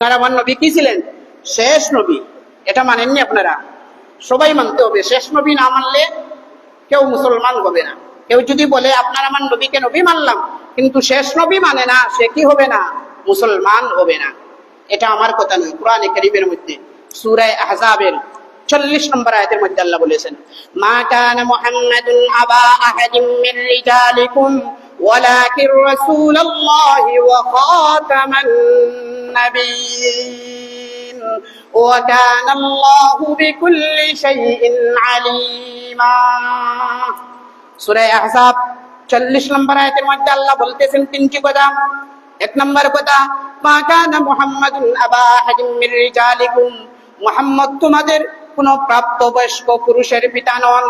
আপনারা আমার নবী কি ছিলেন? শেষ নবী। এটা মানেননি আপনারা? সবাই মানতে হবে। শেষ নবী না মানলে কেউ মুসলমান হবে না। কেউ যদি বলে আপনার আমার নবীকে নবী মানলাম কিন্তু শেষ নবী মানে না, সে কি হবে না? মুসলমান হবে না। এটা আমার কথা নয়, কোরআনে কারীমের মধ্যে সূরা আহজাবের 40 নম্বর আয়াতের মধ্যে আল্লাহ বলেছেন, মা কানা মুহাম্মাদুন আবা আহাদিম মির রিজালিকুম ওয়ালাকিন রাসূলুল্লাহি ওয়া খাতামান নাবিয়্যিন ওয়া কানা আল্লাহু বিকুল্লি শাইইন আলিমা। সূরা আহজাব 40 নম্বর আয়াতের মধ্যে আল্লাহ বলতেছেন তিনটি কথা। এক নম্বর কথা, মা কানা মুহাম্মাদুন আবা আহাদিম মির রিজালিকুম, মুহাম্মদ তোমাদের কোন প্রাপ্তবয়স্ক পুরুষের পিতা নন।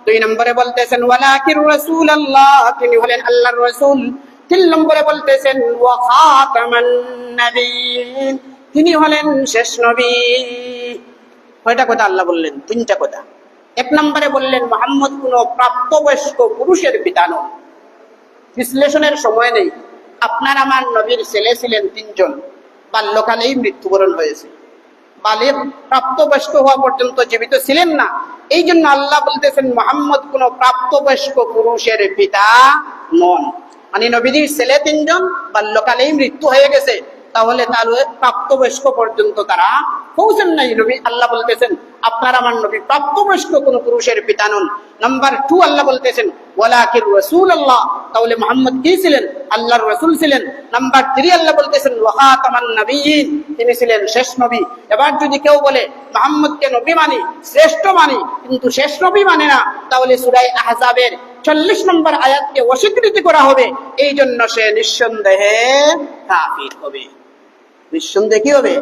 দুই নম্বরে বলতেছেন ওয়ালাকির রাসূলুল্লাহ, তিনি হলেন আল্লাহর রাসূল। তিন নম্বরে বলতেছেন ওয়া খাতামান নাবিয়্যিন, তিনি হলেন শেষ নবী। কয়টা কথা আল্লাহ বললেন? তিনটা কথা। এক নম্বরে বললেন মুহাম্মদ কোন প্রাপ্তবয়স্ক পুরুষের পিতা নন। বিশ্লেষণের সময় নেই। আপনার আমার নবীর ছেলে ছিলেন তিনজন, বাল্যকালেই মৃত্যুবরণ হয়েছে, বালের প্রাপ্তবয়স্ক হওয়া পর্যন্ত জীবিত ছিলেন না। এই জন্য আল্লাহ বলতেছেন মুহাম্মদ কোন প্রাপ্তবয়স্ক পুরুষের পিতা নন। মানে নবীর ছেলে তিনজন, বাল্যকালেই মৃত্যু হয়ে গেছে, তাহলে প্রাপ্তবয়স্ক পর্যন্ত তারা পৌঁছেন নাই। নবী আল্লাহ বলতেছেন আপনার আমার নবী প্রাপ্তবয়স্ক কোন পুরুষের পিতা নন। নাম্বার 2 আল্লাহ বলতেছেন ওয়ালাকির রাসূলুল্লাহ, তাহলে মুহাম্মদ কি ছিলেন? আল্লাহর রাসূল ছিলেন। নাম্বার 3 আল্লাহ বলতেছেন ওয়া খাতামান নাবিয়্যিন, তিনি ছিলেন শেষ নবী। এবার যদি কেউ বলে মুহাম্মদকে নবী মানি, শ্রেষ্ঠ মানি, কিন্তু শেষ নবী মানে না, তাহলে সূরা আহজাবের 40 নম্বর আয়াতকে অস্বীকৃতি করা হবে। এই জন্য সে নিঃসন্দেহে কাফির হবে। নিঃসন্দেহে কি হবে?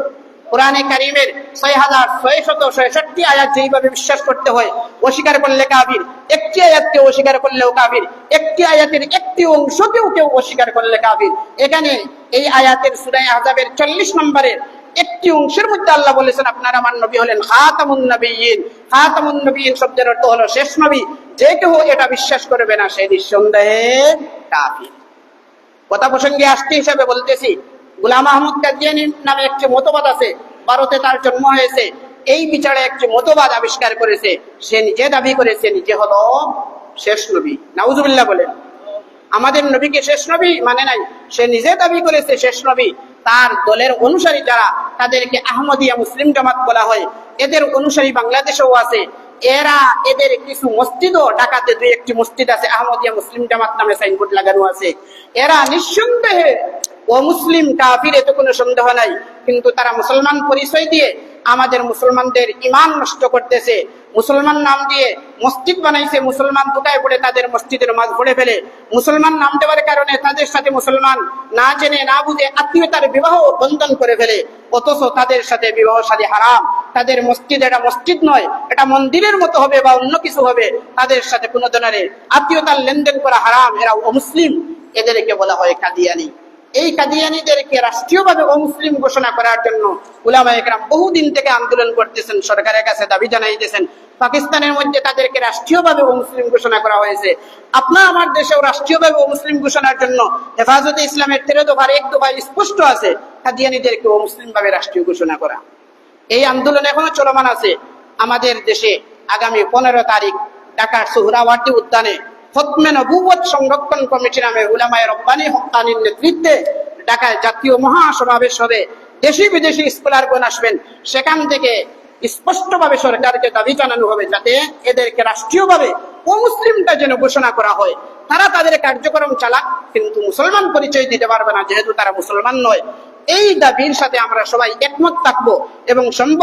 কোরআনে কারীমের 6666 আয়াত যেইভাবে বিশ্বাস করতে হয়, অস্বীকার করলে কাফির। একটি আয়াতকে অস্বীকার করলেও কাফির, একটি আয়াতের একটি অংশকেও কেউ অস্বীকার করলে কাফির। এখানে এই আয়াতের সূরা আহজাবের 40 নম্বরের একটি অংশের মধ্যে আল্লাহ বলেছেন আপনার আমার নবী হলেন খাতামুন নবিয়্যিন। খাতামুন নবিয়্যিন শব্দের অর্থ হলো শেষ নবী। যে কেউ এটা বিশ্বাস করবে না সে নিঃসন্দেহে কাফির। কথা প্রসঙ্গে আসতে হিসাবে বলতেছি, গোলাম আহমদ কাদিয়ানী নামে একটি মতবাদ আছে, ভারতে তার জন্ম হয়েছে। এই বিচারে একটি মতবাদ আবিষ্কার করেছে। সে নিজে দাবি করেছে নিজে হলো শেষ নবী। নাউজুবিল্লাহ বলেন। আমাদের নবীকে শেষ নবী মানে নাই, সে নিজে দাবি করেছে শেষ নবী। তার দলের অনুসারী যারা, তাদেরকে আহমদিয়া মুসলিম জামাত বলা হয়। এদের অনুসারী বাংলাদেশেও আছে। এরা এদের কিছু মসজিদও, ঢাকাতে 2-1টি মসজিদ আছে আহমদিয়া মুসলিম জামাত নামে সাইনবোর্ড লাগানো আছে। এরা নিঃসন্দেহে ও মুসলিম কাফির, এতে কোনো সন্দেহ নাই। কিন্তু তারা মুসলমান পরিচয় দিয়ে আমাদের মুসলমানদের ঈমান নষ্ট করতেছে। মুসলমান নাম দিয়ে মসজিদ বানাইছে, মুসলমান দুটায় পড়ে তাদের মসজিদের নামাজ পড়ে ফেলে। মুসলমান নাম দেওয়ার কারণে তাদের সাথে মুসলমান না জেনে না বুঝে আত্মীয়তার বিবাহ বন্ধন করে ফেলে, অথচ তাদের সাথে বিবাহ শাদী হারাম। তাদের মসজিদ এটা মসজিদ নয়, এটা মন্দিরের মতো হবে বা অন্য কিছু হবে। তাদের সাথে কোনো ধরনের আত্মীয়তার লেনদেন করা হারাম। এরা অমুসলিম, এদেরকে বলা হয় কাদিয়ানী। এই কাদিয়ানীদেরকে রাষ্ট্রীয়ভাবে অমুসলিম ঘোষণা করার জন্য উলামায়ে কেরাম বহুদিন থেকে আন্দোলন করতেছেন, সরকারের কাছে দাবি জানাইতেছেন। পাকিস্তানের মধ্যে তাদেরকে রাষ্ট্রীয়ভাবে অমুসলিম ঘোষণা করা হয়েছে। আপনার আমার দেশেও রাষ্ট্রীয়ভাবে অমুসলিম ঘোষণার জন্য হেফাজতে ইসলামের 13 দফার 1 দফায় স্পষ্ট আছে কাদিয়ানীদেরকে অমুসলিম ভাবে রাষ্ট্রীয় ঘোষণা করা। এই আন্দোলন এখনো চলমান আছে। আমাদের দেশে আগামী 15 তারিখ ঢাকার সোহরাওয়ার্দী উদ্যানে খতমে নবুওয়াত সংরক্ষণ কমিটি নামে উলামায়ে রব্বানী হক্কানির নেতৃত্বে ঢাকায় জাতীয় মহাসমাবেশ হবে। দেশি বিদেশি স্কলারগণ আসবেন। সেখান থেকে স্পষ্টভাবে সরকারকে দাবি জানানো হবে যাতে এদেরকে রাষ্ট্রীয়ভাবে অমুসলিমটা যেন ঘোষণা করা হয়। তারা তাদের কার্যক্রম চালাক, কিন্তু মুসলমান পরিচয় দিতে পারবে না যেহেতু তারা মুসলমান নয়। এই দাবির সাথে আমরা সবাই একমত থাকবো এবং সম্ভব